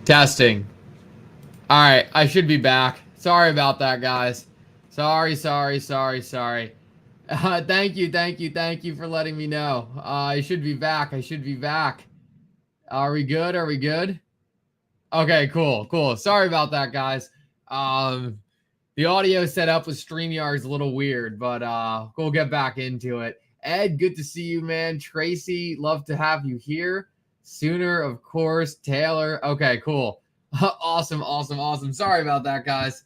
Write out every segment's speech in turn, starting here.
Testing. All right, I should be back. Sorry about that, guys. Sorry. Thank you for letting me know. I should be back. Are we good? Are we good? Okay, cool. Sorry about that, guys. The audio setup with StreamYard is a little weird, but we'll get back into it. Ed, good to see you, man. Tracy, love to have you here. Sooner, of course. Taylor. Okay, cool. Awesome. Sorry about that, guys.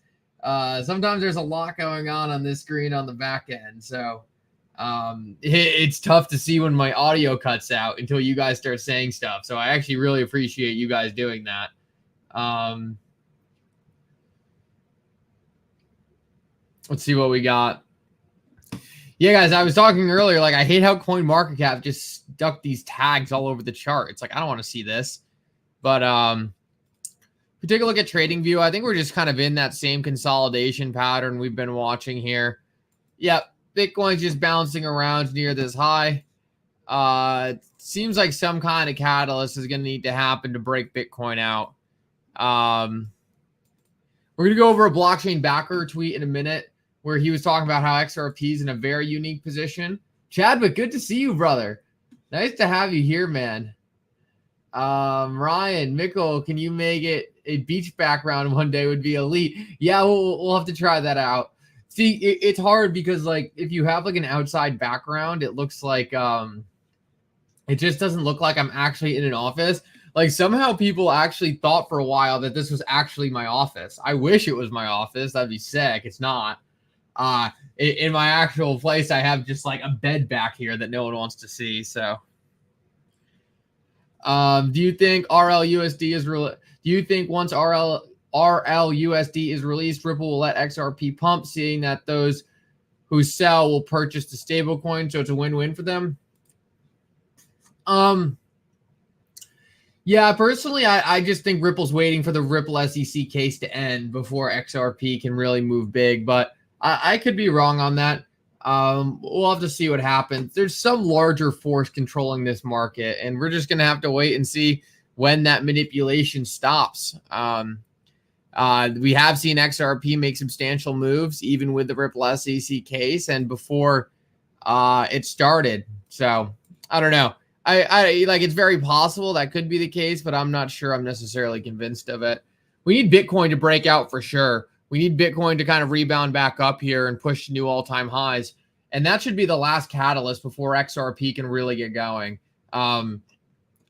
Sometimes there's a lot going on this screen on the back end, so it's tough to see when my audio cuts out until you guys start saying stuff. So I actually really appreciate you guys doing that. Let's see what we got. Yeah, guys, I was talking earlier, like, I hate how CoinMarketCap just stuck these tags all over the chart. It's like, I don't want to see this. But if we take a look at TradingView, I think we're just kind of in that same consolidation pattern we've been watching here. Yep, Bitcoin's just bouncing around near this high. It seems like some kind of catalyst is going to need to happen to break Bitcoin out. We're going to go over a blockchain backer tweet in a minute, where he was talking about how XRP is in a very unique position. Chadwick, good to see you, brother. Nice to have you here, man. Ryan, Mikkel, can you make it a beach background one day would be elite? Yeah, we'll have to try that out. See, it's hard because, like, if you have, like, an outside background, it looks like, it just doesn't look like I'm actually in an office. Like, somehow people actually thought for a while that this was actually my office. I wish it was my office. That'd be sick. It's not. In my actual place, I have just like a bed back here that no one wants to see. So, do you think RLUSD is real? Do you think once RLUSD is released, Ripple will let XRP pump, seeing that those who sell will purchase the stablecoin, so it's a win-win for them? Yeah, personally, I just think Ripple's waiting for the Ripple SEC case to end before XRP can really move big, but I could be wrong on that. We'll have to see what happens. There's some larger force controlling this market, and we're just going to have to wait and see when that manipulation stops. We have seen XRP make substantial moves, even with the Ripple SEC case and before it started. So I don't know. I like, it's very possible that could be the case, but I'm not sure I'm necessarily convinced of it. We need Bitcoin to break out for sure. We need Bitcoin to kind of rebound back up here and push new all-time highs. And that should be the last catalyst before XRP can really get going.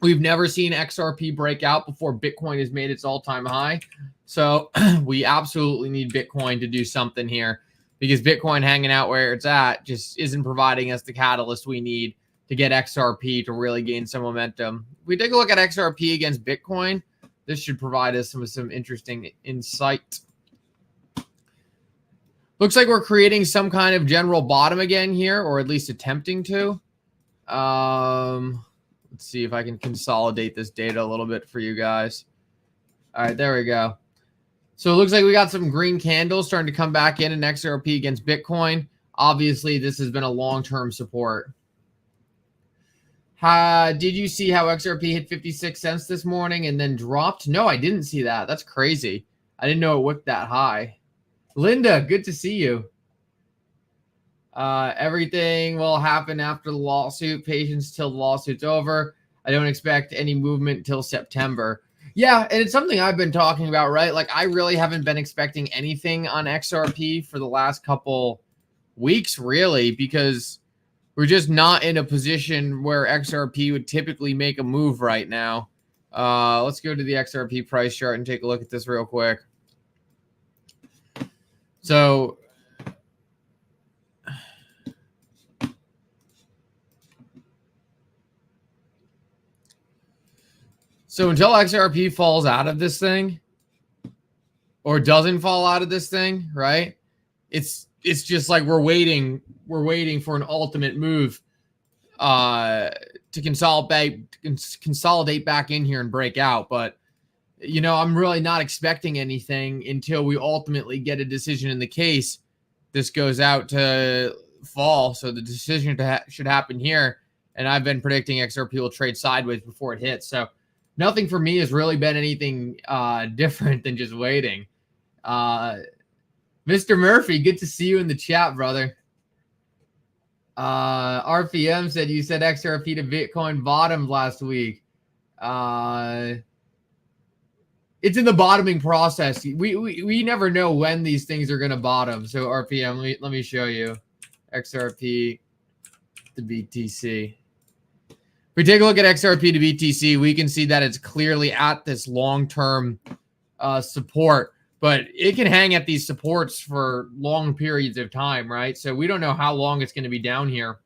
We've never seen XRP break out before Bitcoin has made its all-time high. So we absolutely need Bitcoin to do something here, because Bitcoin hanging out where it's at just isn't providing us the catalyst we need to get XRP to really gain some momentum. If we take a look at XRP against Bitcoin, this should provide us some interesting insight. Looks like we're creating some kind of general bottom again here, or at least attempting to. Let's see if I can consolidate this data a little bit for you guys. All right, there we go. So it looks like we got some green candles starting to come back in XRP against Bitcoin. Obviously, this has been a long-term support. Did you see how XRP hit 56 cents this morning and then dropped? No, I didn't see that. That's crazy. I didn't know it wicked that high. Linda, good to see you. Everything will happen after the lawsuit. Patience till the lawsuit's over. I don't expect any movement until September. Yeah, and it's something I've been talking about, right? Like, I really haven't been expecting anything on XRP for the last couple weeks, really, because we're just not in a position where XRP would typically make a move right now. Let's go to the XRP price chart and take a look at this real quick. So until XRP falls out of this thing, or doesn't fall out of this thing, right? It's just like we're waiting for an ultimate move to consolidate back in here and break out. But you know, I'm really not expecting anything until we ultimately get a decision in the case. This goes out to fall, so the decision should happen here. And I've been predicting XRP will trade sideways before it hits. So nothing for me has really been anything different than just waiting. Mr. Murphy, good to see you in the chat, brother. RPM said you said XRP to Bitcoin bottomed last week. It's in the bottoming process. We never know when these things are going to bottom. So RPM, let me show you XRP to BTC. If we take a look at XRP to BTC, we can see that it's clearly at this long-term support, but it can hang at these supports for long periods of time, right? So we don't know how long it's going to be down here.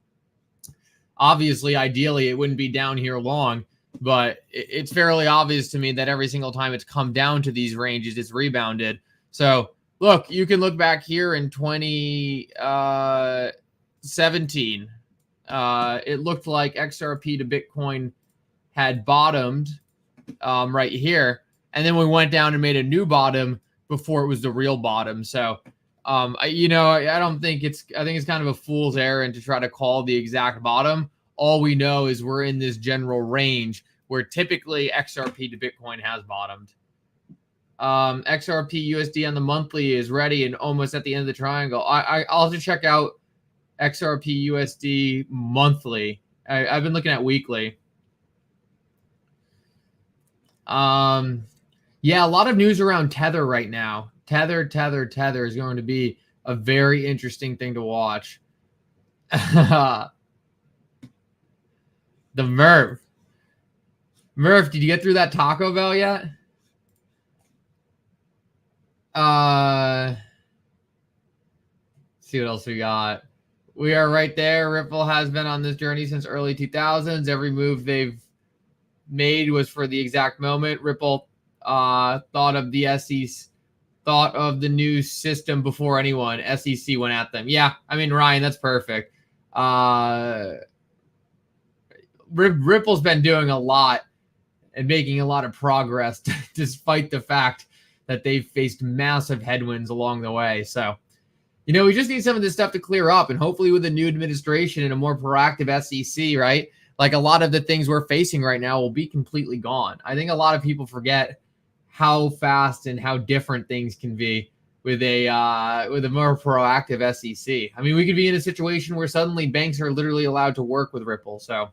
Obviously, ideally, it wouldn't be down here long, but it's fairly obvious to me that every single time it's come down to these ranges, it's rebounded. So look, you can look back here in 2017. It looked like XRP to Bitcoin had bottomed right here. And then we went down and made a new bottom before it was the real bottom. So, I think it's kind of a fool's errand to try to call the exact bottom. All we know is we're in this general range where typically XRP to Bitcoin has bottomed. XRP USD on the monthly is ready and almost at the end of the triangle. I'll have to check out XRP USD monthly. I've been looking at weekly. Yeah, a lot of news around Tether right now. Tether is going to be a very interesting thing to watch. The Murph. Murph, did you get through that Taco Bell yet? See what else we got. We are right there. Ripple has been on this journey since early 2000s. Every move they've made was for the exact moment. Ripple thought of the SEC, thought of the new system before anyone. SEC went at them. Yeah, I mean, Ryan, that's perfect. Ripple's been doing a lot and making a lot of progress despite the fact that they've faced massive headwinds along the way. So, we just need some of this stuff to clear up, and hopefully with a new administration and a more proactive SEC, right? Like a lot of the things we're facing right now will be completely gone. I think a lot of people forget how fast and how different things can be with a more proactive SEC. I mean, we could be in a situation where suddenly banks are literally allowed to work with Ripple. So,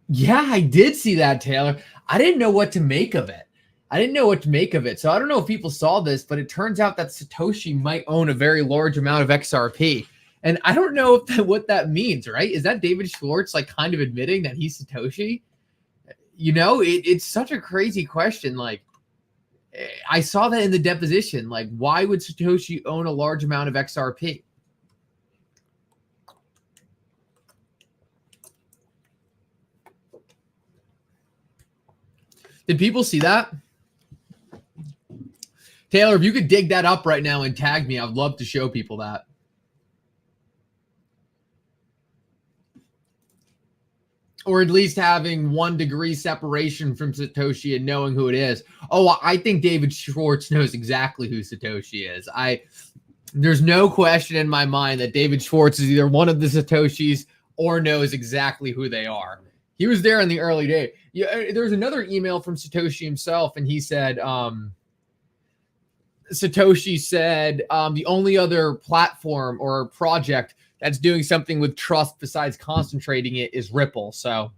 yeah, I did see that, Taylor. I didn't know what to make of it. So I don't know if people saw this, but it turns out that Satoshi might own a very large amount of XRP. And I don't know what that means, right? Is that David Schwartz like kind of admitting that he's Satoshi? It's such a crazy question. Like, I saw that in the deposition. Like, why would Satoshi own a large amount of XRP? Did people see that? Taylor, if you could dig that up right now and tag me, I'd love to show people that. Or at least having 1 degree separation from Satoshi and knowing who it is. Oh, I think David Schwartz knows exactly who Satoshi is. There's no question in my mind that David Schwartz is either one of the Satoshis or knows exactly who they are. He was there in the early days. Yeah, there's another email from Satoshi himself, and he said, Satoshi said, the only other platform or project that's doing something with trust besides concentrating it is Ripple. So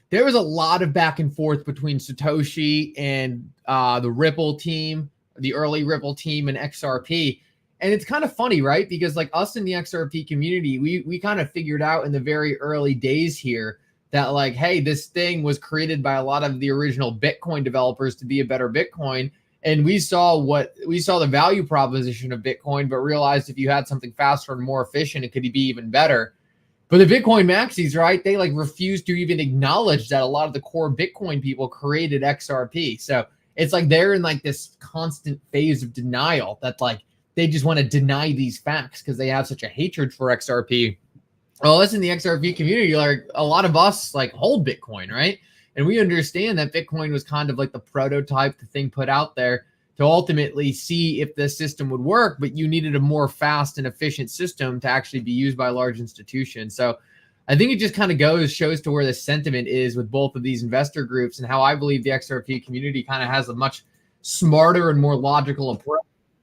there was a lot of back and forth between Satoshi and the Ripple team, the early Ripple team, and XRP. And it's kind of funny, right? Because like us in the XRP community, we kind of figured out in the very early days here that like, hey, this thing was created by a lot of the original Bitcoin developers to be a better Bitcoin. And we saw the value proposition of Bitcoin, but realized if you had something faster and more efficient, it could be even better. But the Bitcoin maxis, right? They like refused to even acknowledge that a lot of the core Bitcoin people created XRP. So it's like they're in like this constant phase of denial that like they just want to deny these facts because they have such a hatred for XRP. Well, us in the XRP community, like a lot of us like hold Bitcoin, right? And we understand that Bitcoin was kind of like the prototype, the thing put out there to ultimately see if the system would work, but you needed a more fast and efficient system to actually be used by large institutions. So I think it just kind of shows to where the sentiment is with both of these investor groups, and how I believe the XRP community kind of has a much smarter and more logical approach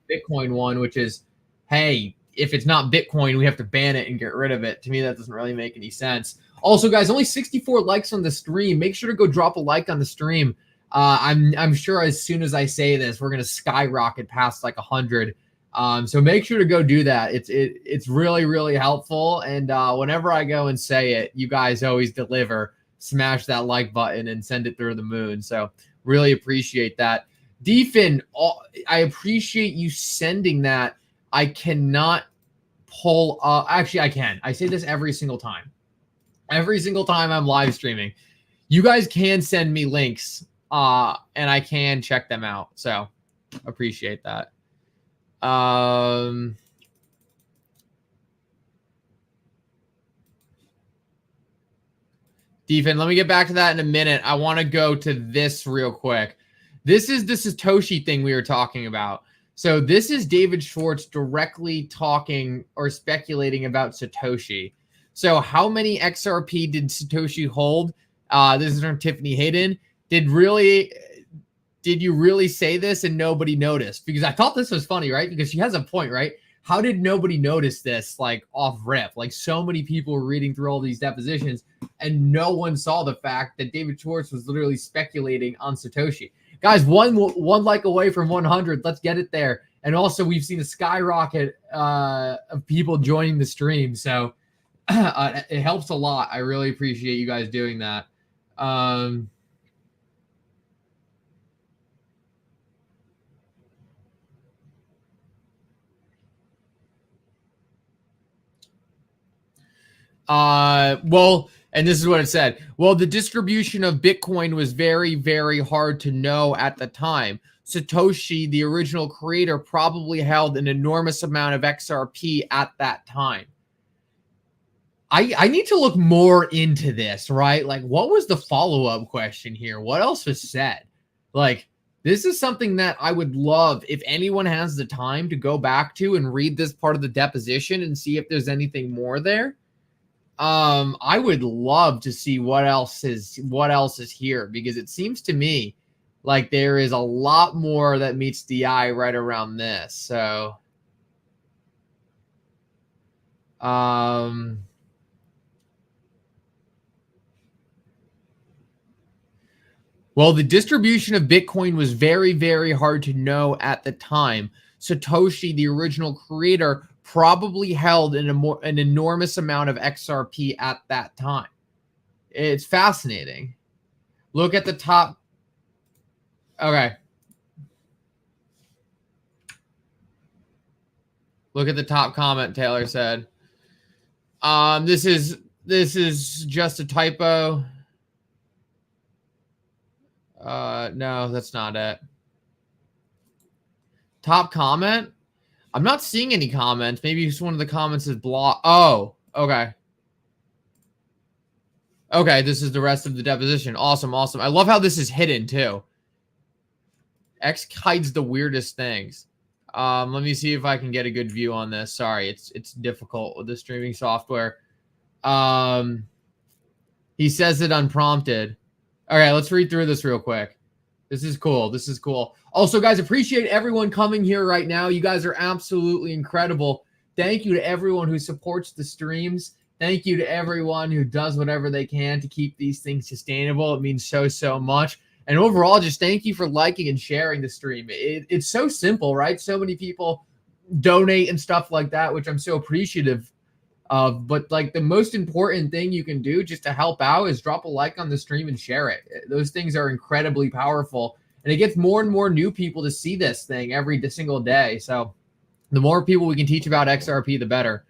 to Bitcoin one, which is, hey, if it's not Bitcoin, we have to ban it and get rid of it. To me, that doesn't really make any sense. Also, guys, only 64 likes on the stream. Make sure to go drop a like on the stream. I'm sure as soon as I say this, we're gonna skyrocket past like 100. So make sure to go do that. It's really, really helpful. And whenever I go and say it, you guys always deliver. Smash that like button and send it through the moon. So really appreciate that. Defin, I appreciate you sending that. I cannot pull up. Actually, I can. I say this every single time. Every single time I'm live streaming. You guys can send me links and I can check them out. So appreciate that. Defin, let me get back to that in a minute. I want to go to this real quick. This is the Satoshi thing we were talking about. So this is David Schwartz directly talking or speculating about Satoshi. So how many XRP did Satoshi hold? This is from Tiffany Hayden. Did you really say this and nobody noticed? Because I thought this was funny, right? Because she has a point, right? How did nobody notice this, like, off rip? Like, so many people were reading through all these depositions and no one saw the fact that David Schwartz was literally speculating on Satoshi. Guys, one like away from 100. Let's get it there. And also, we've seen a skyrocket of people joining the stream. So it helps a lot. I really appreciate you guys doing that. Well, and this is what it said. Well, the distribution of Bitcoin was very, very hard to know at the time. Satoshi, the original creator, probably held an enormous amount of XRP at that time. I need to look more into this, right? Like, what was the follow-up question here? What else was said? Like, this is something that I would love, if anyone has the time, to go back to and read this part of the deposition and see if there's anything more there. I would love to see what else is here, because it seems to me like there is a lot more that meets the eye right around this. So, well, the distribution of Bitcoin was very, very hard to know at the time. Satoshi, the original creator, probably held an enormous amount of XRP at that time. It's fascinating. Look at the top. Okay. Look at the top comment, Taylor said. This is just a typo. No, that's not it. Top comment? I'm not seeing any comments. Maybe just one of the comments is blocked. Oh, okay. Okay, this is the rest of the deposition. Awesome, awesome. I love how this is hidden too. X hides the weirdest things. Let me see if I can get a good view on this. Sorry, it's difficult with the streaming software. He says it unprompted. All right, let's read through this real quick. This is cool. This is cool. Also, guys, appreciate everyone coming here right now. You guys are absolutely incredible. Thank you to everyone who supports the streams. Thank you to everyone who does whatever they can to keep these things sustainable. It means so, so much. And overall, just thank you for liking and sharing the stream. It's so simple, right? So many people donate and stuff like that, which I'm so appreciative of. But like the most important thing you can do just to help out is drop a like on the stream and share it. Those things are incredibly powerful. And it gets more and more new people to see this thing every single day. So the more people we can teach about XRP, the better.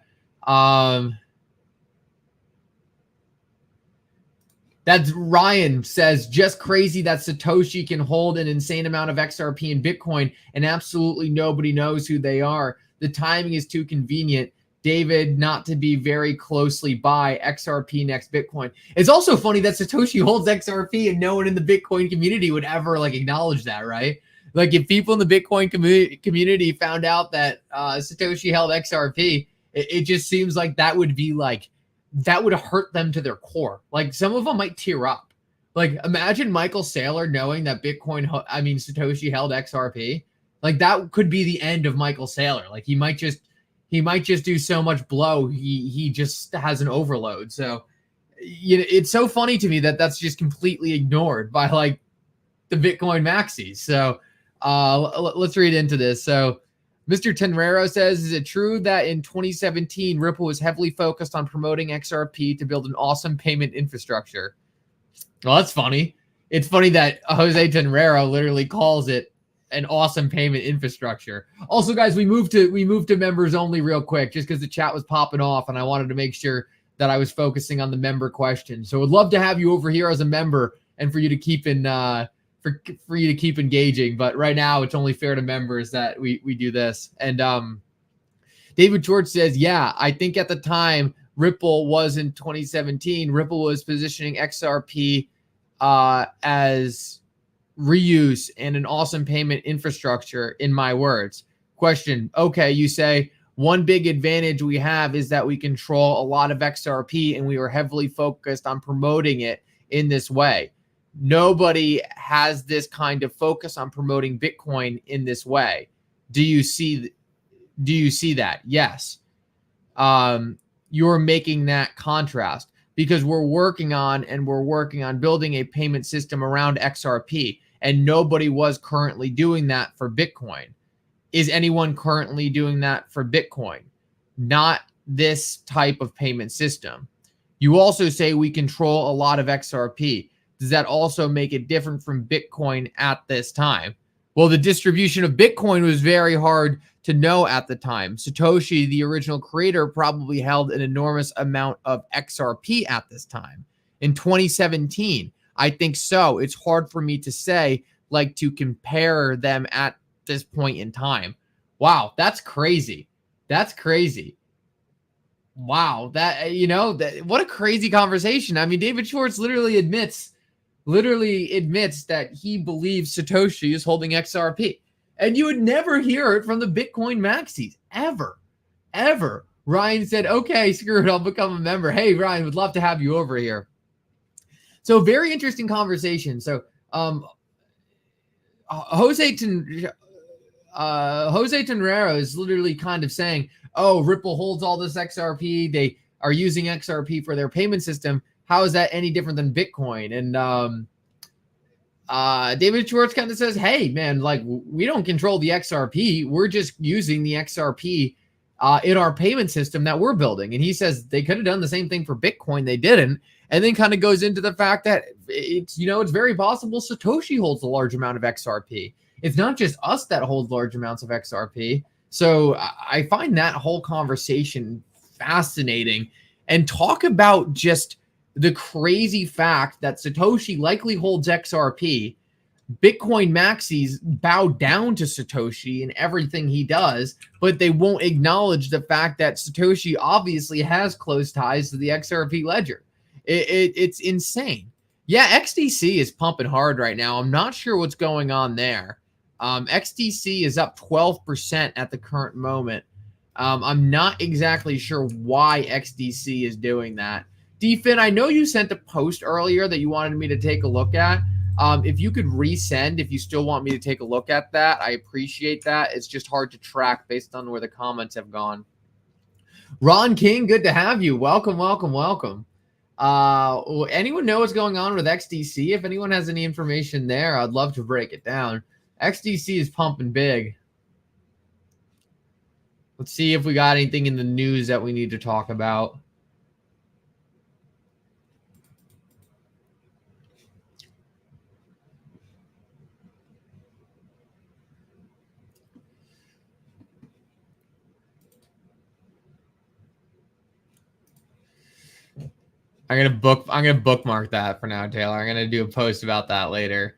That's Ryan says, just crazy that Satoshi can hold an insane amount of XRP in Bitcoin and absolutely nobody knows who they are. The timing is too convenient. David, not to be very closely by XRP next Bitcoin. It's also funny that Satoshi holds XRP and no one in the Bitcoin community would ever like acknowledge that, right? Like if people in the Bitcoin community found out that Satoshi held XRP, it just seems like that would be like, that would hurt them to their core. Like some of them might tear up. Like imagine Michael Saylor knowing that Satoshi held XRP. Like that could be the end of Michael Saylor. Like he might just do so much blow. He just has an overload. So it's so funny to me that that's just completely ignored by like the Bitcoin maxis. So let's read into this. So Mr. Tenrero says, is it true that in 2017, Ripple was heavily focused on promoting XRP to build an awesome payment infrastructure? Well, that's funny. It's funny that Jose Tenrero literally calls it an awesome payment infrastructure. Also, guys, we moved to members only real quick just because the chat was popping off and I wanted to make sure that I was focusing on the member question. So I'd love to have you over here as a member and for you to keep in for you to keep engaging. But right now it's only fair to members that we do this. And David George says, yeah, I think at the time Ripple was in 2017, Ripple was positioning XRP as reuse and an awesome payment infrastructure, in my words. Question, okay, you say one big advantage we have is that we control a lot of XRP and we were heavily focused on promoting it in this way. Nobody has this kind of focus on promoting Bitcoin in this way. Do you see that? Yes. You're making that contrast because we're working on building a payment system around XRP, and nobody was currently doing that for Bitcoin. Is anyone currently doing that for Bitcoin? Not this type of payment system. You also say we control a lot of XRP. Does that also make it different from Bitcoin at this time? Well, the distribution of Bitcoin was very hard to know at the time. Satoshi, the original creator, probably held an enormous amount of XRP at this time. In 2017, I think so. It's hard for me to say, like, to compare them at this point in time. Wow, that's crazy. That's crazy. Wow, what a crazy conversation. I mean, David Schwartz literally admits that he believes Satoshi is holding XRP. And you would never hear it from the Bitcoin maxis, ever. Ryan said, okay, screw it, I'll become a member. Hey, Ryan, would love to have you over here. So very interesting conversation. So Jose Tenrero is literally kind of saying, oh, Ripple holds all this XRP. They are using XRP for their payment system. How is that any different than Bitcoin? And David Schwartz kind of says, hey, man, like we don't control the XRP. We're just using the XRP in our payment system that we're building. And he says they could have done the same thing for Bitcoin. They didn't. And then kind of goes into the fact that it's very possible Satoshi holds a large amount of XRP. It's not just us that hold large amounts of XRP. So I find that whole conversation fascinating. And talk about just the crazy fact that Satoshi likely holds XRP. Bitcoin maxis bow down to Satoshi in everything he does, but they won't acknowledge the fact that Satoshi obviously has close ties to the XRP ledger. It's insane. Yeah, XDC is pumping hard right now. I'm not sure what's going on there. XDC is up 12% at the current moment. I'm not exactly sure why XDC is doing that. DFin, I know you sent a post earlier that you wanted me to take a look at. If you could resend, if you still want me to take a look at that, I appreciate that. It's just hard to track based on where the comments have gone. Ron King, good to have you. Welcome. Anyone know what's going on with XDC? If anyone has any information there, I'd love to break it down. XDC is pumping big. Let's see if we got anything in the news that we need to talk about. I'm gonna bookmark that for now, Taylor. I'm gonna do a post about that later.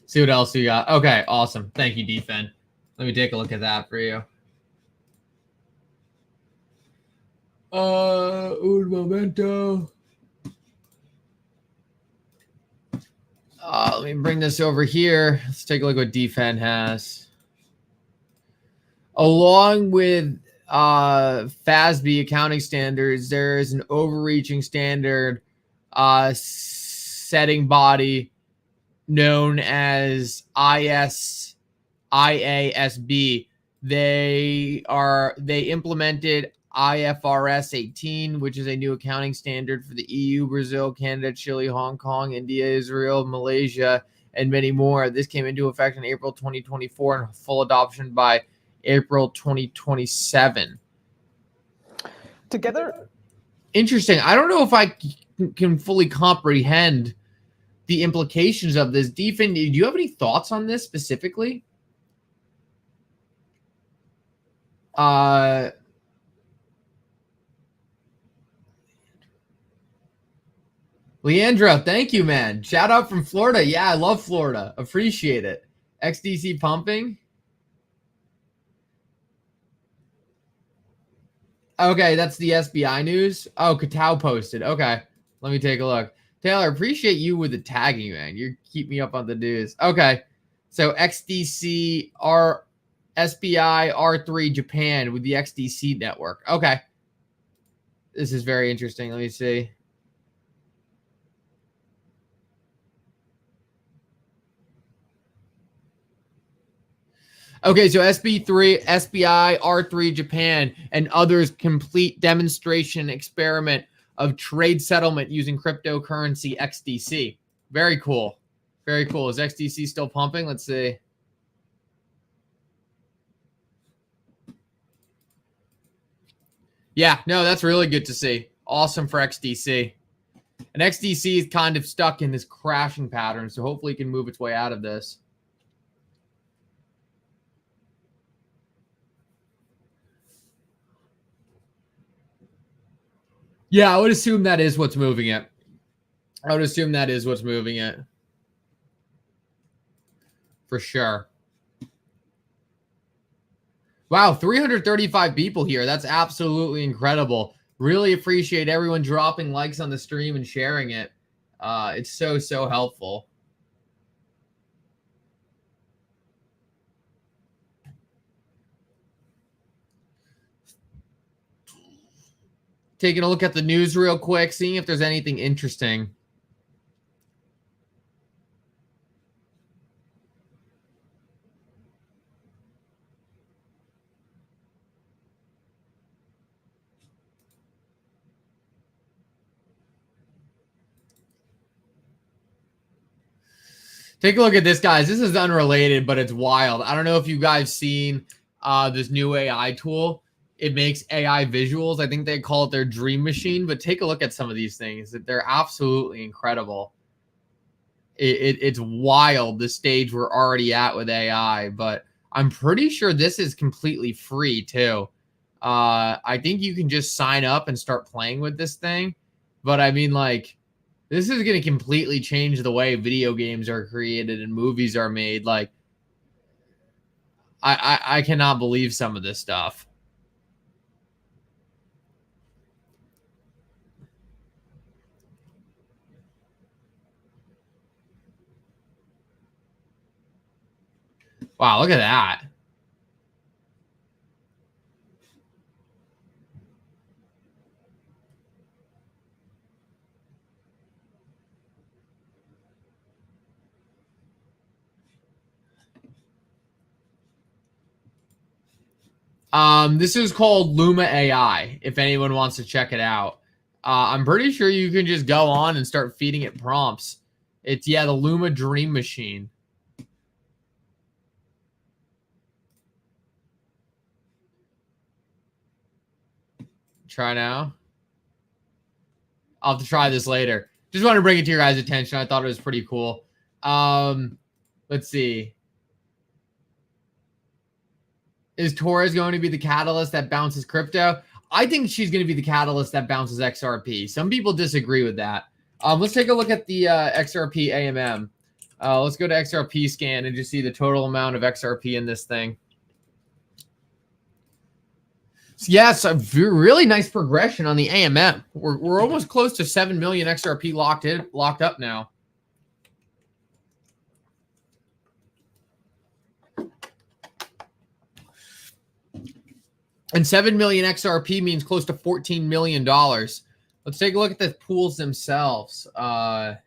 See what else you got. Okay, awesome. Thank you, Defen. Let me take a look at that for you. Un momento. Let me bring this over here. Let's take a look what Defen has. Along with FASB accounting standards, there is an overreaching standard setting body known as IASB. They implemented IFRS 18, which is a new accounting standard for the EU, Brazil, Canada, Chile, Hong Kong, India, Israel, Malaysia, and many more. This came into effect in April 2024 and full adoption by April 2027. Together? Interesting. I don't know if I can fully comprehend the implications of this. Defen, do you have any thoughts on this specifically? Leandro, thank you, man. Shout out from Florida. Yeah, I love Florida. Appreciate it. XDC pumping. Okay, that's the SBI news. Oh, Katao posted. Okay, let me take a look. Taylor, appreciate you with the tagging, man. You keep me up on the news. Okay, so XDC SBI R3 Japan with the XDC network. Okay, this is very interesting. Let me see. Okay, so SBI R3 Japan and others complete demonstration experiment of trade settlement using cryptocurrency XDC. Very cool. Very cool. Is XDC still pumping? Let's see. Yeah, no, that's really good to see. Awesome for XDC. And XDC is kind of stuck in this crashing pattern, so hopefully it can move its way out of this. Yeah, I would assume that is what's moving it. I would assume that is what's moving it. For sure. Wow, 335 people here. That's absolutely incredible. Really appreciate everyone dropping likes on the stream and sharing it. It's so helpful. Taking a look at the news real quick, seeing if there's anything interesting. Take a look at this, guys. This is unrelated, but it's wild. I don't know if you guys seen this new AI tool. It makes AI visuals. I think they call it their dream machine, but take a look at some of these things. They're absolutely incredible. It's wild the stage we're already at with AI, but I'm pretty sure this is completely free too. I think you can just sign up and start playing with this thing. But I mean, like, this is going to completely change the way video games are created and movies are made. Like, I cannot believe some of this stuff. Wow, look at that. This is called Luma AI, if anyone wants to check it out. I'm pretty sure you can just go on and start feeding it prompts. It's, yeah, the Luma Dream Machine. Try now. I'll have to try this later. Just want to bring it to your guys' attention. I thought it was pretty cool. Let's see. Is Torres going to be the catalyst that bounces crypto? I think she's going to be the catalyst that bounces XRP. Some people disagree with that. Let's take a look at the XRP AMM. Let's go to XRP scan and just see the total amount of XRP in this thing. So yes, a really nice progression on the AMM. We're almost close to 7 million XRP locked up now. And 7 million XRP means close to $14 million. Let's take a look at the pools themselves. Let's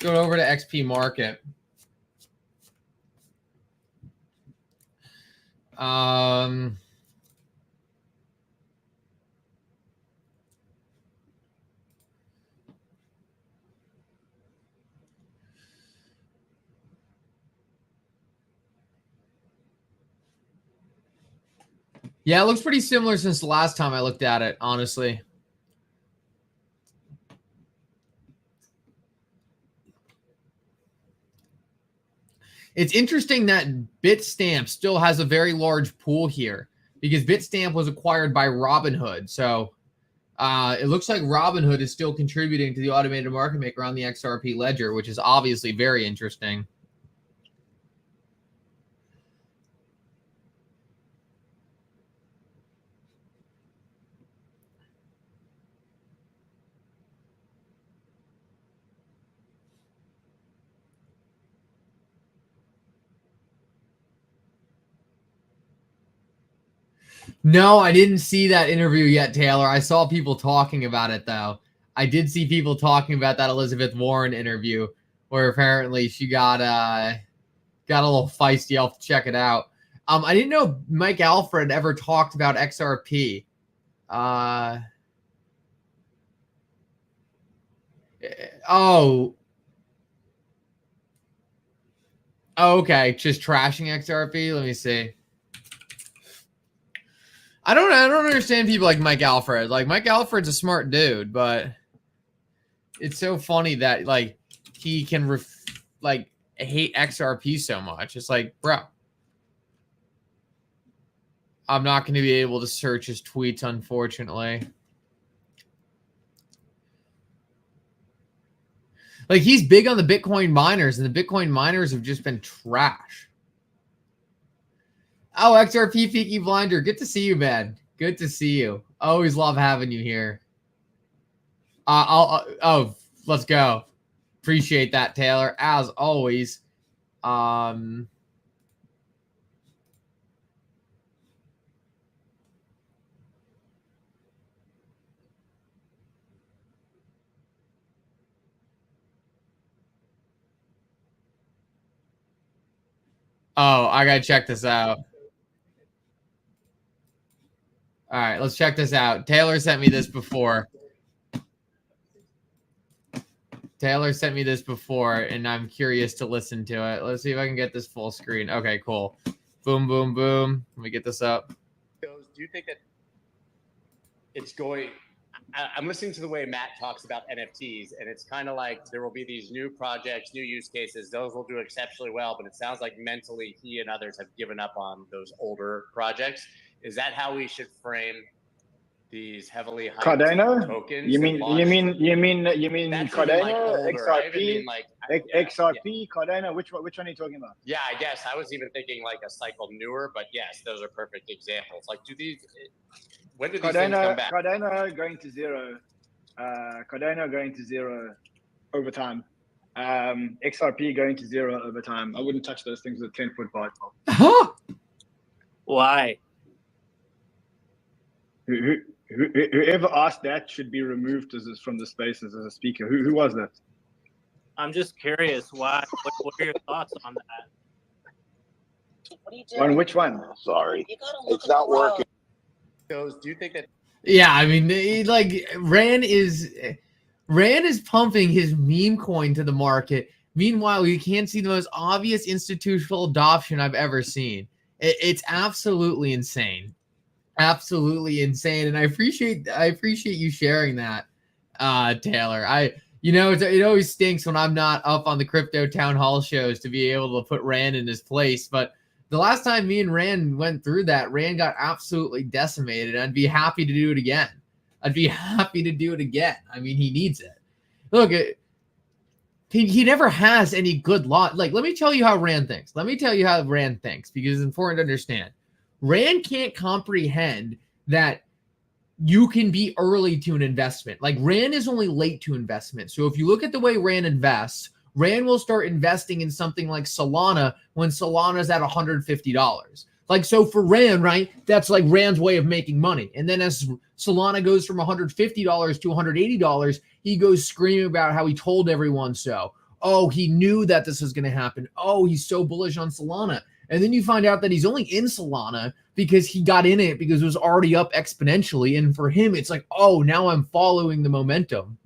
go over to XP Market. Yeah, it looks pretty similar since the last time I looked at it, honestly. It's interesting that Bitstamp still has a very large pool here because Bitstamp was acquired by Robinhood. So it looks like Robinhood is still contributing to the automated market maker on the XRP ledger, which is obviously very interesting. No, I didn't see that interview yet, Taylor. I saw people talking about it, though. I did see people talking about that Elizabeth Warren interview where apparently she got a little feisty. I'll have to check it out. I didn't know Mike Alfred ever talked about XRP. Okay. Just trashing XRP. Let me see. I don't understand people like Mike Alfred. Like Mike Alfred's a smart dude, but it's so funny that like he can hate XRP so much. It's like, bro, I'm not going to be able to search his tweets, unfortunately. Like he's big on the Bitcoin miners, and the Bitcoin miners have just been trash. Oh, XRP Peaky Blinder. Good to see you, man. Good to see you. Always love having you here. Let's go. Appreciate that, Taylor. As always. Oh, I gotta check this out. All right, let's check this out. Taylor sent me this before. And I'm curious to listen to it. Let's see if I can get this full screen. Okay, cool. Boom, boom, boom. Let me get this up. Do you think that it's going... I'm listening to the way Matt talks about NFTs, and it's kind of like there will be these new projects, new use cases. Those will do exceptionally well, but it sounds like mentally he and others have given up on those older projects. Is that how we should frame these heavily hyped Cardano tokens? You mean Cardano, XRP, XRP, Cardano? Which one are you talking about? Yeah, I guess I was even thinking like a cycle newer, but yes, those are perfect examples. Like, when do these things come back? Cardano going to zero. Cardano going to zero over time. XRP going to zero over time. I wouldn't touch those things with a 10-foot bar. Why? Whoever asked that should be removed from the space as a speaker. Who was that? I'm just curious. Why? What are your thoughts on that? What are you doing? On which one? Sorry, It's not working. Do you think that? Yeah, I mean, like Rand is pumping his meme coin to the market. Meanwhile, you can't see the most obvious institutional adoption I've ever seen. It's absolutely insane. Absolutely insane. And I appreciate you sharing that, Taylor. It always stinks when I'm not up on the crypto town hall shows to be able to put Rand in his place. But the last time me and Rand went through that, Rand got absolutely decimated. I'd be happy to do it again. I mean, he needs it. Look, he never has any good lot. Like, let me tell you how Rand thinks. Because it's important to understand. Rand can't comprehend that you can be early to an investment. Like, Rand is only late to investment. So if you look at the way Rand invests, Rand will start investing in something like Solana when Solana's at $150. Like, so for Rand, right, that's like Rand's way of making money. And then as Solana goes from $150 to $180, he goes screaming about how he told everyone so. Oh, he knew that this was going to happen. Oh, he's so bullish on Solana. And then you find out that he's only in Solana because he got in it because it was already up exponentially. And for him, it's like, oh, now I'm following the momentum.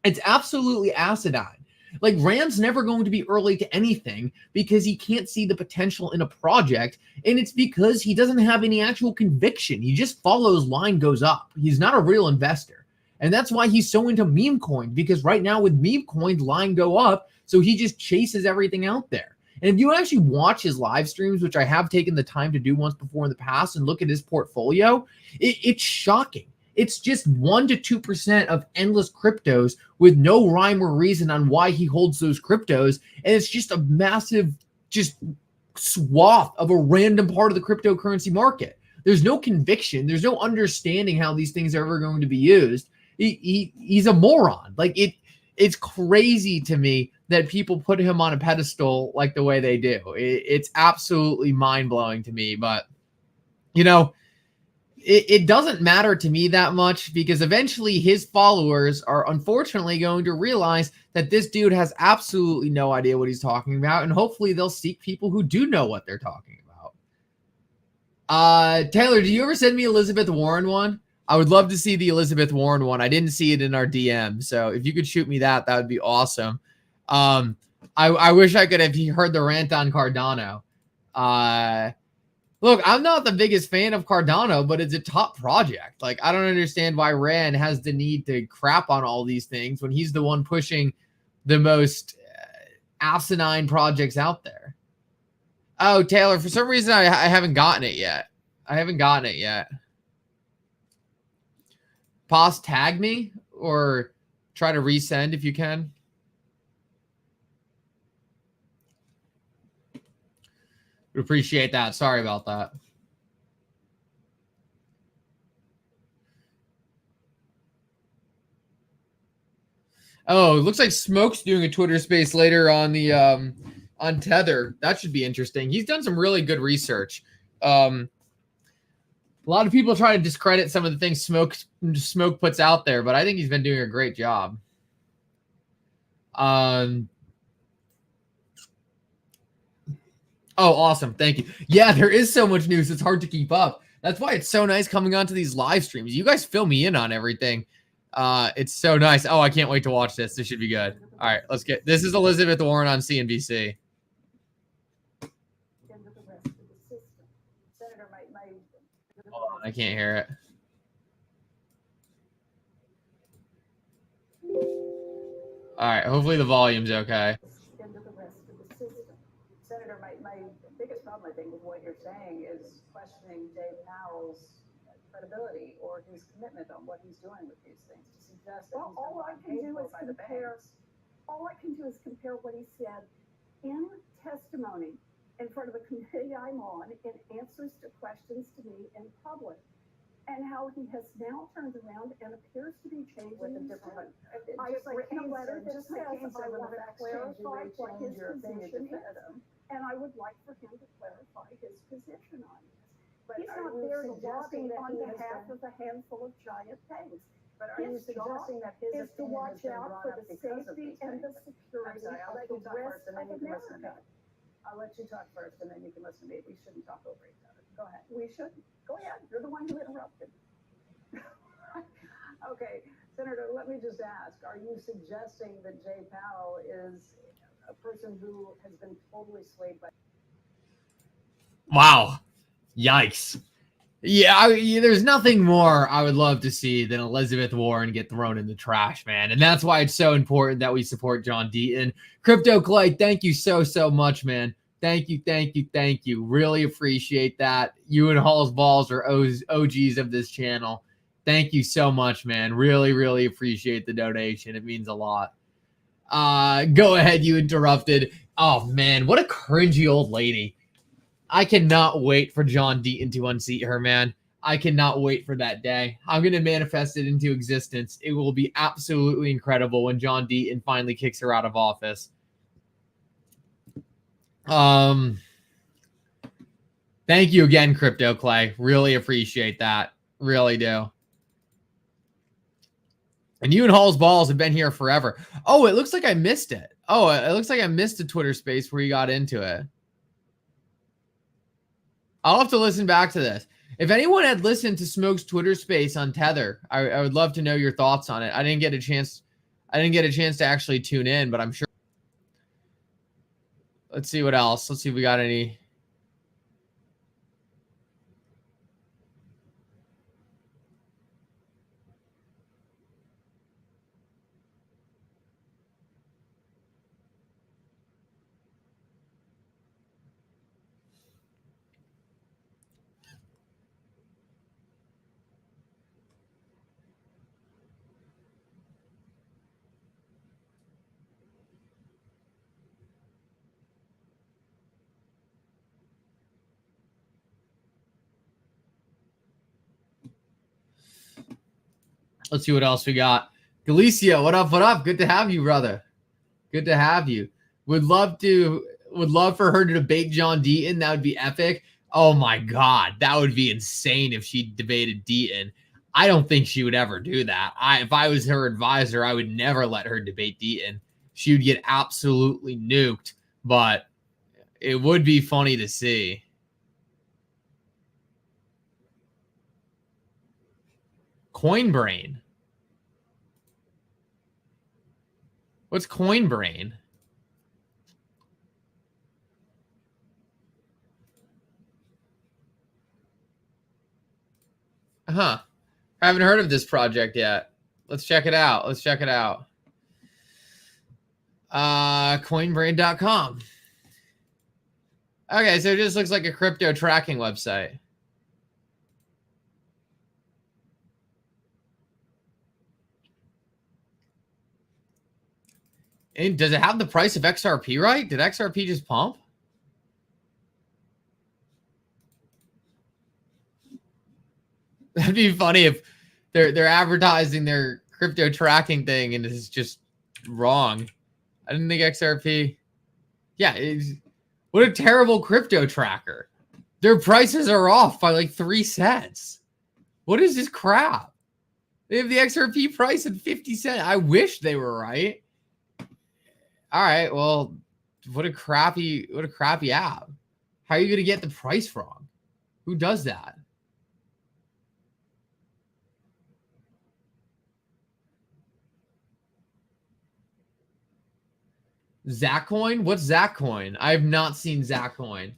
It's absolutely acidine. Like, Rand's never going to be early to anything because he can't see the potential in a project. And it's because he doesn't have any actual conviction. He just follows line goes up. He's not a real investor. And that's why he's so into meme coin, because right now with meme coins, line go up. So he just chases everything out there. And if you actually watch his live streams, which I have taken the time to do once before in the past, and look at his portfolio, it's shocking. It's just 1 to 2% of endless cryptos with no rhyme or reason on why he holds those cryptos. And it's just a massive just swath of a random part of the cryptocurrency market. There's no conviction. There's no understanding how these things are ever going to be used. He's a moron. Like, it's crazy to me that people put him on a pedestal like the way they do. It's absolutely mind-blowing to me. But, you know, it doesn't matter to me that much, because eventually his followers are unfortunately going to realize that this dude has absolutely no idea what he's talking about, and hopefully they'll seek people who do know what they're talking about. Taylor, do you ever send me Elizabeth Warren one? I would love to see the Elizabeth Warren one. I didn't see it in our DM, so if you could shoot me that would be awesome. I wish I could have heard the rant on Cardano. Look, I'm not the biggest fan of Cardano, but it's a top project. Like, I don't understand why Rand has the need to crap on all these things when he's the one pushing the most asinine projects out there. Oh, Taylor, for some reason, I haven't gotten it yet. Pause, tag me, or try to resend if you can. Would appreciate that. Sorry about that. Oh, it looks like Smoke's doing a Twitter space later on the on Tether. That should be interesting. He's done some really good research. A lot of people try to discredit some of the things Smoke puts out there, but I think he's been doing a great job. Oh, awesome. Thank you. Yeah, there is so much news. It's hard to keep up. That's why it's so nice coming onto these live streams. You guys fill me in on everything. It's so nice. Oh, I can't wait to watch this. This should be good. All right, let's get, this is Elizabeth Warren on CNBC. Hold on, I can't hear it. All right, hopefully the volume's okay. Senator, my biggest problem, I think, with what you're saying is questioning Jay Powell's credibility or his commitment on what he's doing with these things. To suggest that all I can do is compare. All I can do is compare what he said in testimony in front of a committee I'm on, in answers to questions to me in public, and how he has now turned around and appears to be changing with a his different. tune. I've written a letter that says I want to clarify what his position is, and I would like for him to clarify his position on this. But He's not there to lobby on behalf of a handful of giant banks. But are you suggesting that his is to opinion watch has been out brought for up the because of safety these and the things? security I'll let of you the talk rest first, and then of you can listen to me. America. I'll let you talk first, and then you can listen to me. We shouldn't talk over each other. Go ahead. We shouldn't. Go ahead. You're the one who interrupted. Okay, Senator, let me just ask, are you suggesting that Jay Powell is a person who has been totally swayed by... Wow. Yikes. Yeah, there's nothing more I would love to see than Elizabeth Warren get thrown in the trash, man. And that's why it's so important that we support John Deaton. Crypto Clay, thank you so much, man. Thank you. Really appreciate that. You and Hall's Balls are OGs of this channel. Thank you so much, man. Really appreciate the donation. It means a lot. Go ahead, you interrupted. Oh man, what a cringy old lady. I cannot wait for John Deaton to unseat her, man. I cannot wait for that day. I'm going to manifest it into existence. It will be absolutely incredible when John Deaton finally kicks her out of office. Thank you again, Crypto Clay. Really appreciate that. Really do. And you and Hall's Balls have been here forever. Oh, it looks like I missed it. Oh, it looks like I missed a Twitter space where you got into it. I'll have to listen back to this. If anyone had listened to Smoke's Twitter space on Tether, I would love to know your thoughts on it. I didn't get a chance to actually tune in, but I'm sure. Let's see what else. Let's see if we got any. Let's see what else we got. Galicia, what up? What up? Good to have you, brother. Good to have you. Would love for her to debate John Deaton. That would be epic. Oh my God, that would be insane if she debated Deaton. I don't think she would ever do that. If I was her advisor, I would never let her debate Deaton. She would get absolutely nuked, but it would be funny to see. Coinbrain. What's Coinbrain? Huh. I haven't heard of this project yet. Let's check it out. Coinbrain.com. Okay, so it just looks like a crypto tracking website. And does it have the price of XRP right? Did XRP just pump? That'd be funny if they're advertising their crypto tracking thing and it's just wrong. I didn't think XRP. Yeah, what a terrible crypto tracker. Their prices are off by like 3 cents. What is this crap? They have the XRP price at 50 cents. I wish they were right. All right, well, what a crappy app. How are you going to get the price wrong? Who does that? Zaccoin? What's Zaccoin? I have not seen Zaccoin.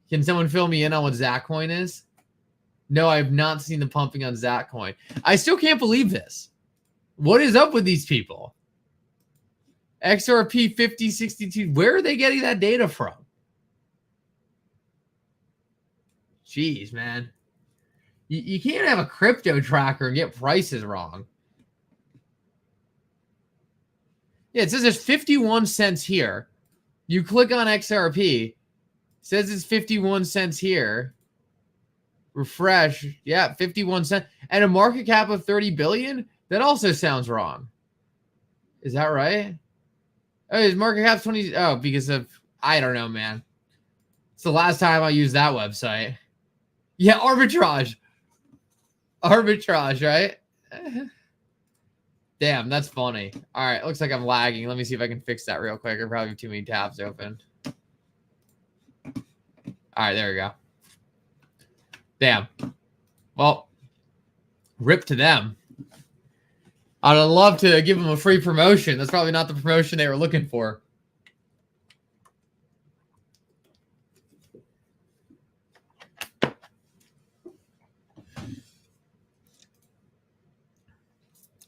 Can someone fill me in on what Zaccoin is? No, I have not seen the pumping on Zaccoin. I still can't believe this. What is up with these people? XRP 5062. Where are they getting that data from? Jeez, man. You can't have a crypto tracker and get prices wrong. Yeah, it says there's 51 cents here. You click on XRP. It says it's 51 cents here. Refresh. Yeah, 51 cents. And a market cap of 30 billion? That also sounds wrong. Is that right? Oh, his market cap's 20. Oh, because of, I don't know, man. It's the last time I used that website. Yeah, arbitrage. Arbitrage, right? Damn, that's funny. All right, looks like I'm lagging. Let me see if I can fix that real quick. I probably have too many tabs open. All right, there we go. Damn. Well, rip to them. I'd love to give them a free promotion. That's probably not the promotion they were looking for.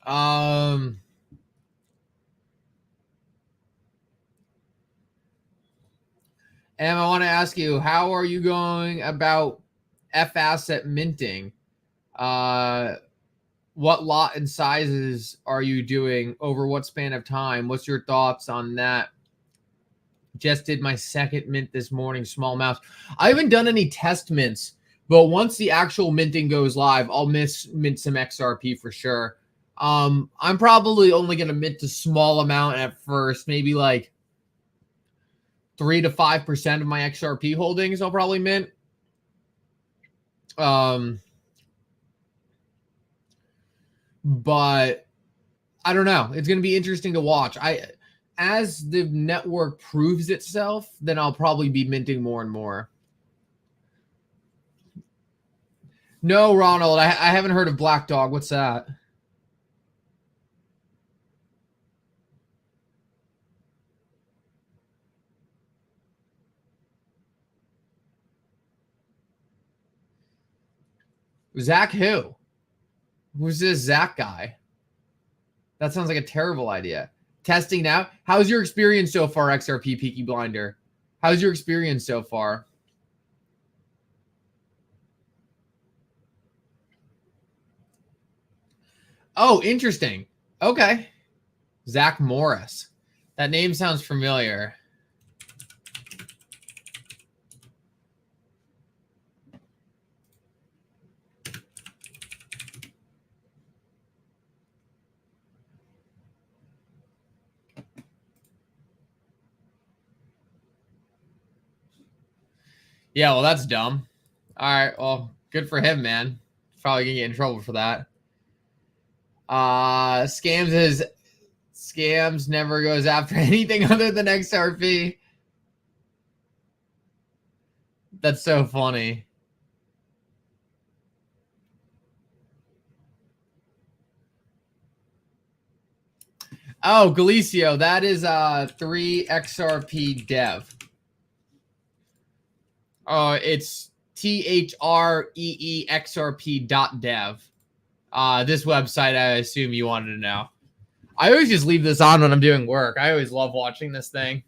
And I want to ask you, how are you going about F asset minting? what lot and sizes are you doing over what span of time? What's your thoughts on that? Just did my second mint this morning, small amounts. I haven't done any test mints, but once the actual minting goes live, I'll mint some XRP for sure. I'm probably only going to mint a small amount at first, maybe like 3 to 5% of my XRP holdings I'll probably mint. But I don't know. It's going to be interesting to watch. As the network proves itself, then I'll probably be minting more and more. No, Ronald, I haven't heard of Black Dog. What's that? Zach who? Who's this Zach guy? That sounds like a terrible idea. Testing now? How's your experience so far, XRP Peaky Blinder? How's your experience so far? Oh, interesting. Okay. Zach Morris. That name sounds familiar. Yeah, well, that's dumb. All right, well, good for him, man. Probably gonna get in trouble for that. Scams never goes after anything other than XRP. That's so funny. Oh, Galicio, that is 3 XRP dev. It's THREEXRP.dev. This website, I assume you wanted to know. I always just leave this on when I'm doing work. I always love watching this thing.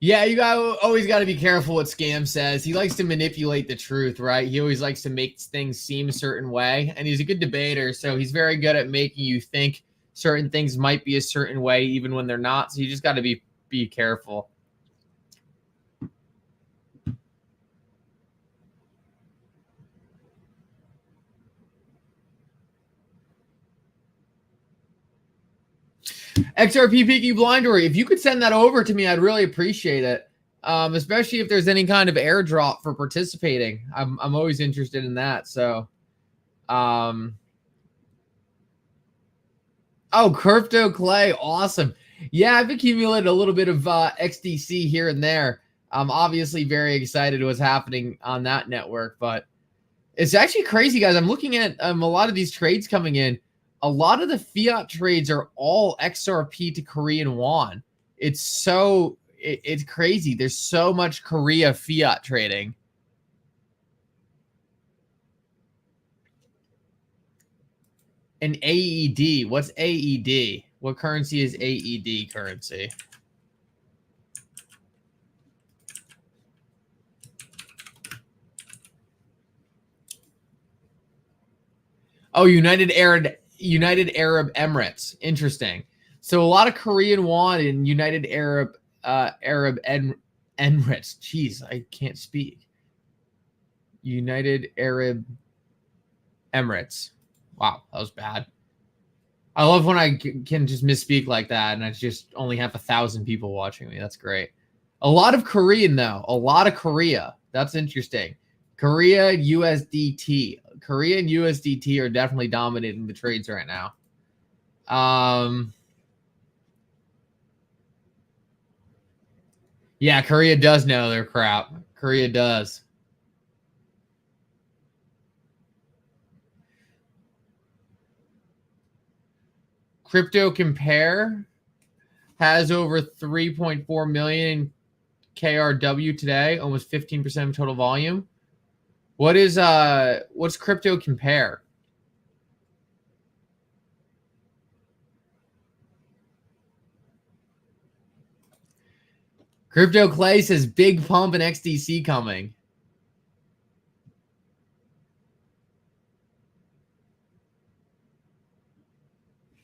Yeah, you always got to be careful what Scam says. He likes to manipulate the truth, right? He always likes to make things seem a certain way, and he's a good debater, so he's very good at making you think certain things might be a certain way even when they're not. So you just got to be careful. XRP Peaky Blindery, if you could send that over to me, I'd really appreciate it. Especially if there's any kind of airdrop for participating. I'm always interested in that. So, oh, Crypto Clay, awesome. Yeah, I've accumulated a little bit of XDC here and there. I'm obviously very excited what's happening on that network, but it's actually crazy, guys. I'm looking at a lot of these trades coming in. A lot of the fiat trades are all XRP to Korean won. It's crazy. There's so much Korea fiat trading. An AED. What's AED? What currency is AED currency? Oh, United Arab Emirates. Interesting. So a lot of Korean won in United Arab Emirates. Jeez, I can't speak. United Arab Emirates. Wow, that was bad. I love when I can just misspeak like that, and I just only have 1,000 people watching me. That's great. A lot of Korean, though. A lot of Korea. That's interesting. Korea USDT. Korea and USDT are definitely dominating the trades right now. Yeah, Korea does know their crap. Korea does. Crypto Compare has over 3.4 million KRW today, almost 15% of total volume. What's crypto compare? Crypto Clay says big pump in XDC coming.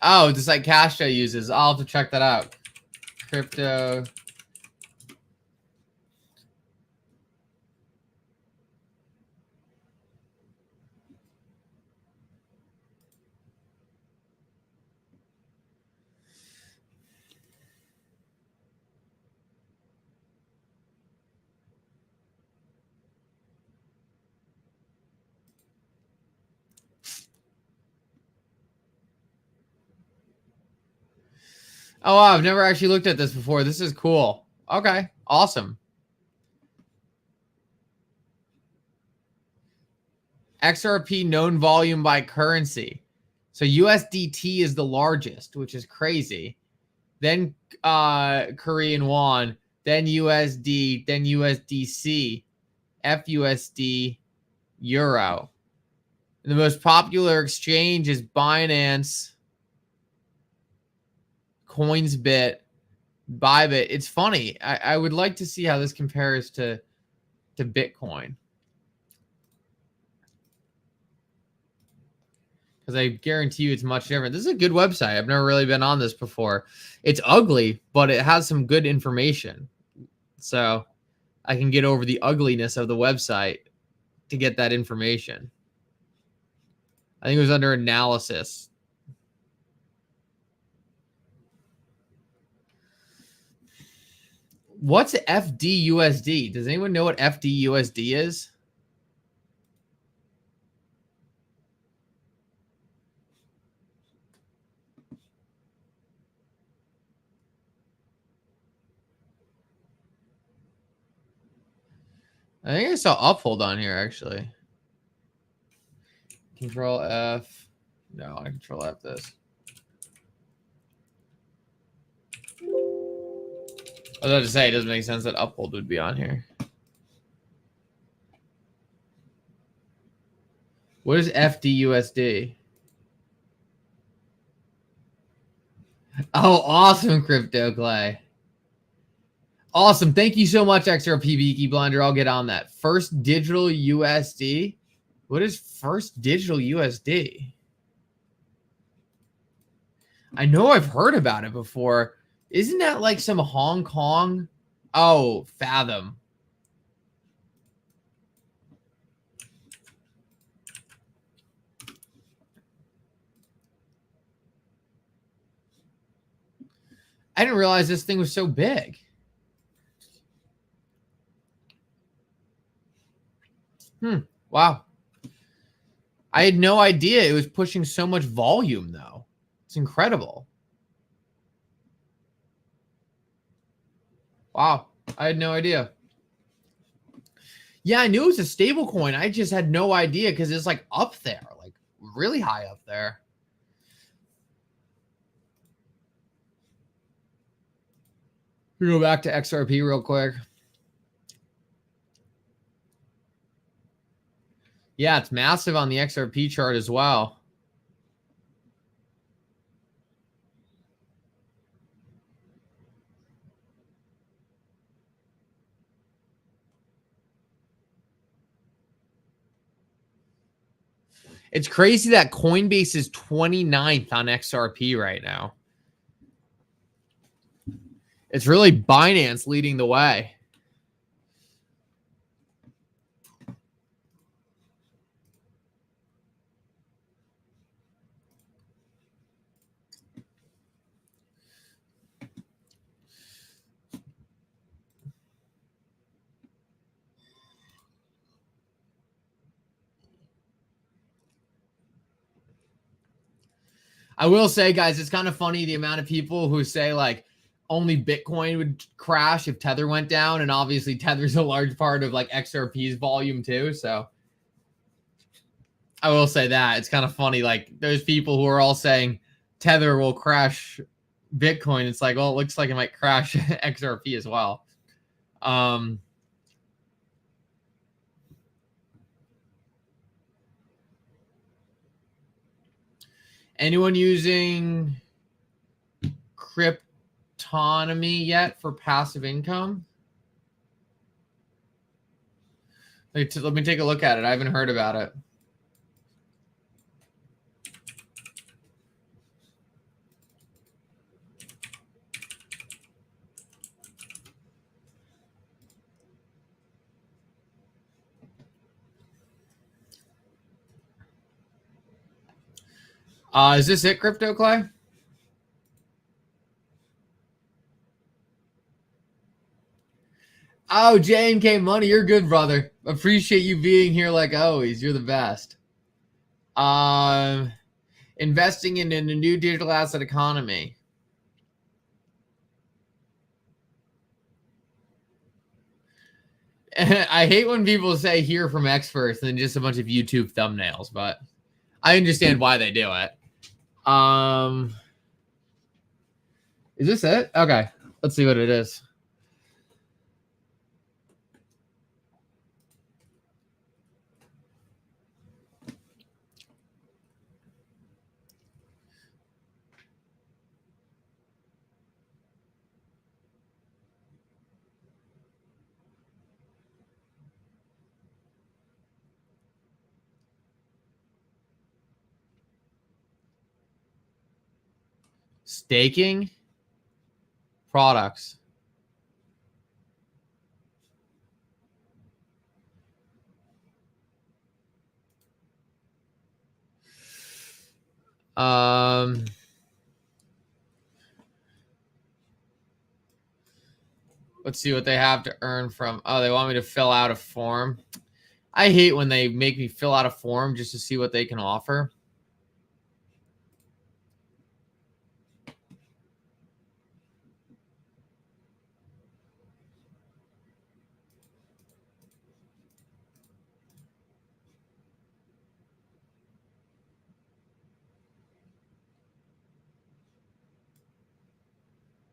Oh, just like Castro uses. I'll have to check that out. Crypto. Oh, wow, I've never actually looked at this before. This is cool. Okay, awesome. XRP known volume by currency. So USDT is the largest, which is crazy. Then Korean won, then USD, then USDC, FUSD, Euro. And the most popular exchange is Binance, Coinsbit, Bybit. It's funny. I would like to see how this compares to Bitcoin. Because I guarantee you it's much different. This is a good website. I've never really been on this before. It's ugly, but it has some good information. So I can get over the ugliness of the website to get that information. I think it was under analysis. What's FDUSD? Does anyone know what FDUSD is? I think I saw uphold on here, actually. Control F. No, I control F this. I was about to say, it doesn't make sense that uphold would be on here. What is FDUSD? Oh, awesome, Crypto Clay. Awesome. Thank you so much, XRP Beaky Blinder. I'll get on that. First Digital USD. What is First Digital USD? I know I've heard about it before. Isn't that like some Hong Kong? Oh, Fathom. I didn't realize this thing was so big. Wow. I had no idea it was pushing so much volume, though. It's incredible. Wow. I had no idea. Yeah, I knew it was a stable coin. I just had no idea because it's like up there, like really high up there. We go back to XRP real quick. Yeah, it's massive on the XRP chart as well. It's crazy that Coinbase is 29th on XRP right now. It's really Binance leading the way. I will say, guys, it's kind of funny the amount of people who say like only Bitcoin would crash if Tether went down, and obviously Tether's a large part of like XRP's volume too. So I will say that it's kind of funny. Like those people who are all saying Tether will crash Bitcoin. It's like, well, it looks like it might crash XRP as well. Anyone using Cryptonomy yet for passive income? Let me take a look at it. I haven't heard about it. Is this it, Crypto Clay? Oh, J&K Money, you're good, brother. Appreciate you being here like always. You're the best. Investing in a new digital asset economy. I hate when people say hear from experts and then just a bunch of YouTube thumbnails, but I understand why they do it. Is this it? Okay, let's see what it is. Staking products. Let's see what they have to earn from. Oh, they want me to fill out a form. I hate when they make me fill out a form just to see what they can offer.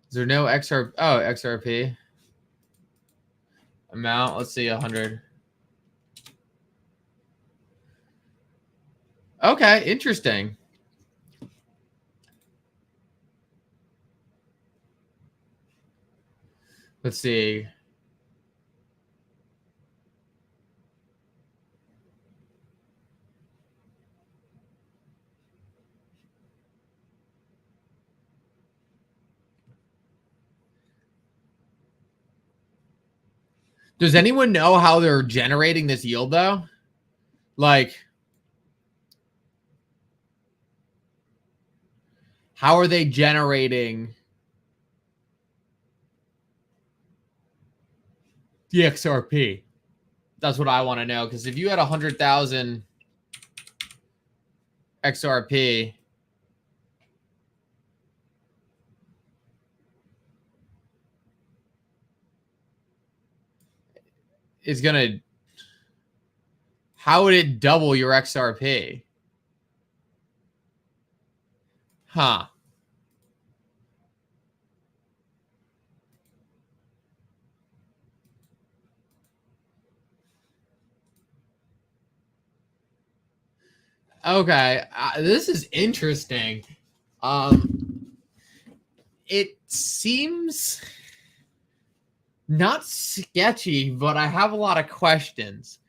Is there no XRP? Oh, XRP. Amount, let's see, 100. Okay, interesting. Let's see. Does anyone know how they're generating this yield, though? Like, how are they generating the XRP? That's what I want to know. Because if you had 100,000 XRP, is going to... How would it double your XRP? Huh. Okay, this is interesting. It seems not sketchy, but I have a lot of questions.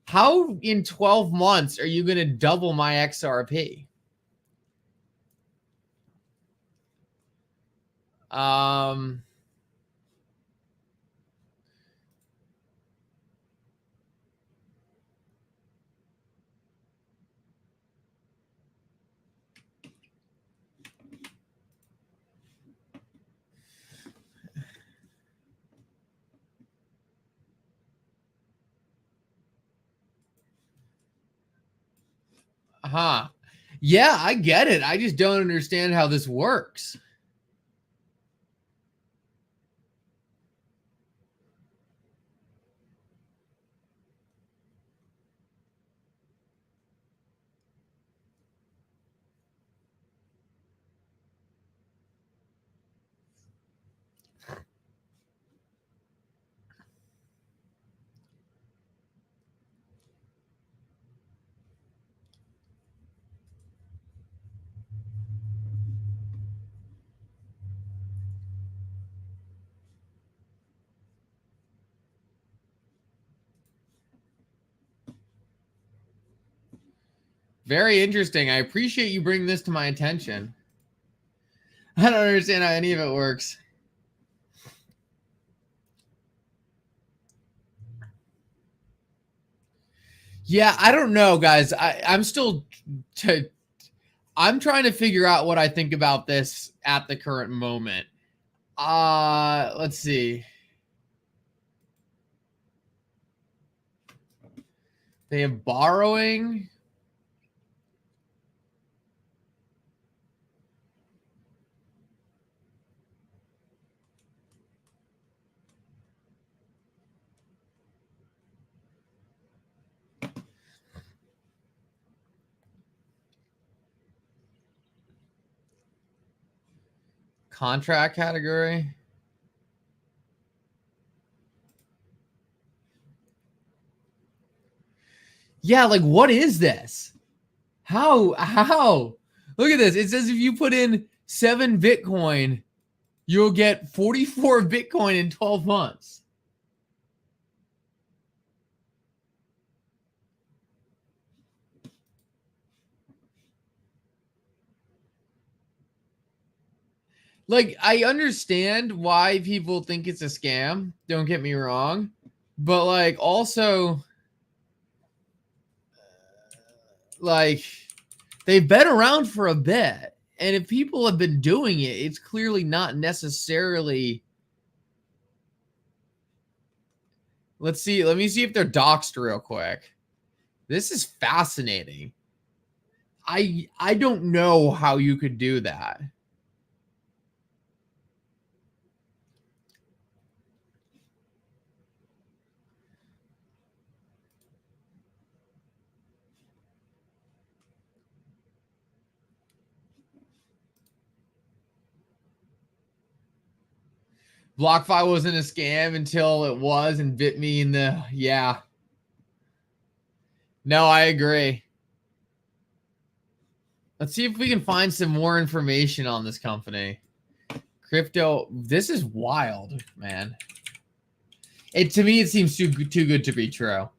How in 12 months are you going to double my XRP? Huh. Yeah, I get it. I just don't understand how this works. Very interesting. I appreciate you bringing this to my attention. I don't understand how any of it works. Yeah, I don't know, guys. I'm still I'm trying to figure out what I think about this at the current moment. Let's see. They have borrowing. Contract category. Yeah, like what is this? How? Look at this. It says if you put in 7 Bitcoin, you'll get 44 Bitcoin in 12 months. Like, I understand why people think it's a scam. Don't get me wrong. But, like, also, like, they've been around for a bit. And if people have been doing it, it's clearly not necessarily. Let's see. Let me see if they're doxed real quick. This is fascinating. I don't know how you could do that. BlockFi wasn't a scam until it was and bit me in the, yeah. No, I agree. Let's see if we can find some more information on this company. Crypto, this is wild, man. To me, it seems too good to be true.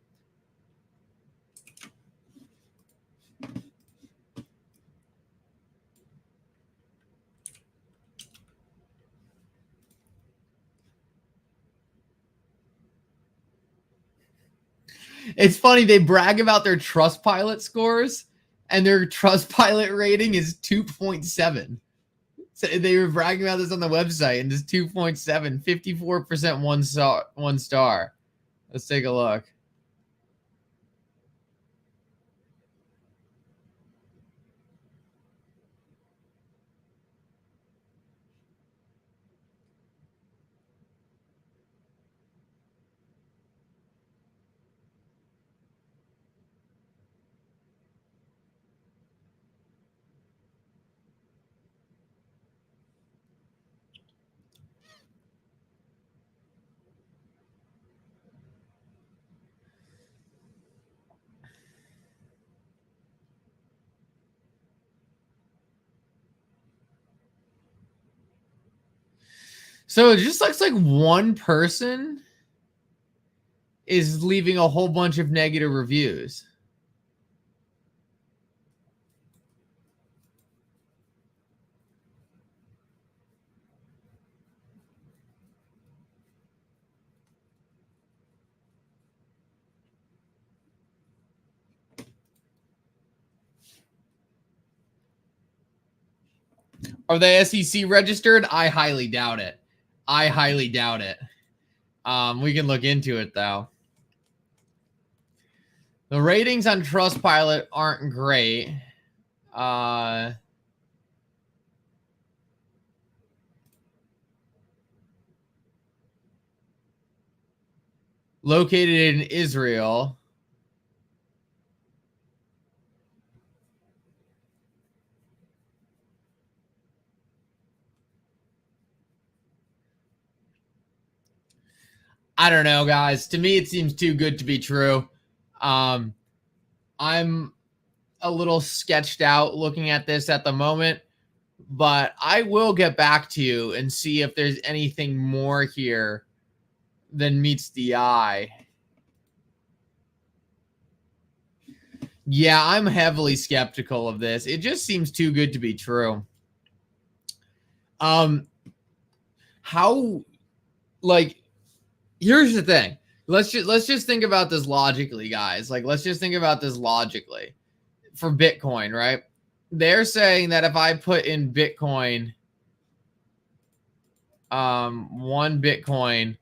It's funny, they brag about their Trustpilot scores, and their Trustpilot rating is 2.7. So they were bragging about this on the website, and it's 2.7, 54% one star. Let's take a look. So it just looks like one person is leaving a whole bunch of negative reviews. Are they SEC registered? I highly doubt it. I highly doubt it. We can look into it, though. The ratings on Trustpilot aren't great. Located in Israel. I don't know, guys. To me, it seems too good to be true. I'm a little sketched out looking at this at the moment, but I will get back to you and see if there's anything more here than meets the eye. Yeah, I'm heavily skeptical of this. It just seems too good to be true. How, like, here's the thing. Let's just think about this logically, guys. Like, let's just think about this logically. For Bitcoin, right? They're saying that if I put in Bitcoin, 1 Bitcoin,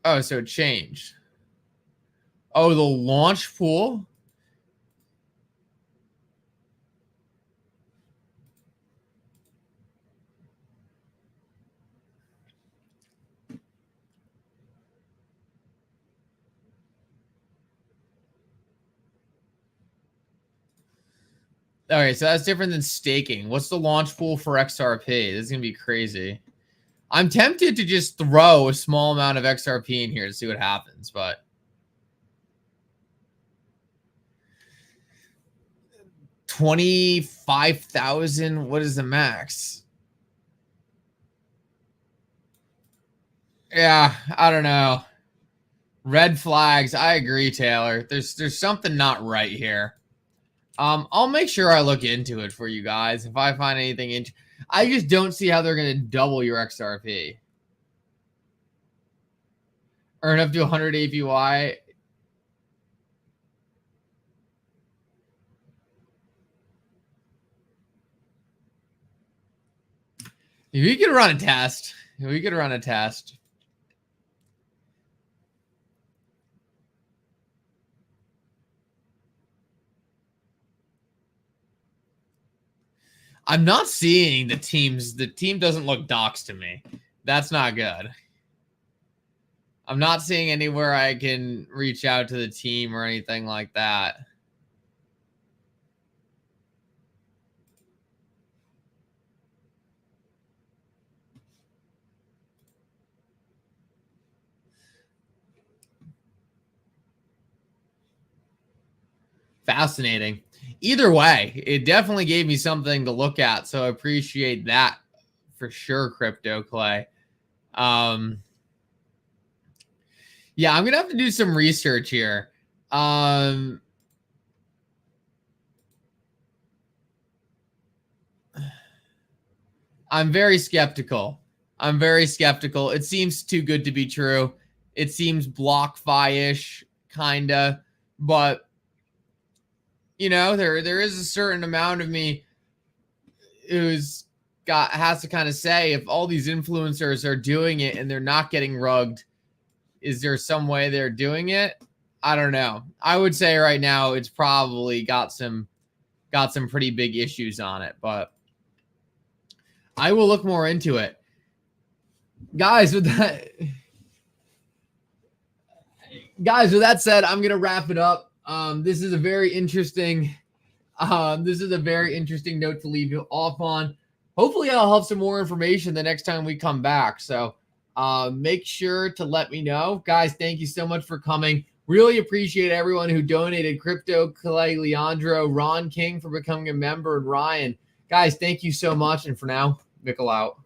oh, so it changed. Oh, the launch pool. Okay, so that's different than staking. What's the launch pool for XRP? This is going to be crazy. I'm tempted to just throw a small amount of XRP in here to see what happens, but 25,000, what is the max? Yeah, I don't know. Red flags. I agree, Taylor. There's something not right here. I'll make sure I look into it for you guys. If I find anything I just don't see how they're going to double your XRP. Earn up to 100 APY. We could run a test. We could run a test. I'm not seeing the teams. The team doesn't look doxed to me. That's not good. I'm not seeing anywhere I can reach out to the team or anything like that. Fascinating. Either way, it definitely gave me something to look at, so I appreciate that for sure, Crypto Clay. Yeah, I'm gonna have to do some research here. I'm very skeptical. I'm very skeptical. It seems too good to be true. It seems BlockFi-ish, kinda, but you know, there is a certain amount of me who's has to kind of say, if all these influencers are doing it and they're not getting rugged, is there some way they're doing it? I don't know. I would say right now it's probably got some pretty big issues on it, but I will look more into it. Guys, with that said, I'm gonna wrap it up. This is a very interesting note to leave you off on. Hopefully I'll have some more information the next time we come back. So make sure to let me know. Guys, thank you so much for coming. Really appreciate everyone who donated. Crypto Clay, Leandro, Ron King for becoming a member, and Ryan. Guys, thank you so much. And for now, Mikkel out.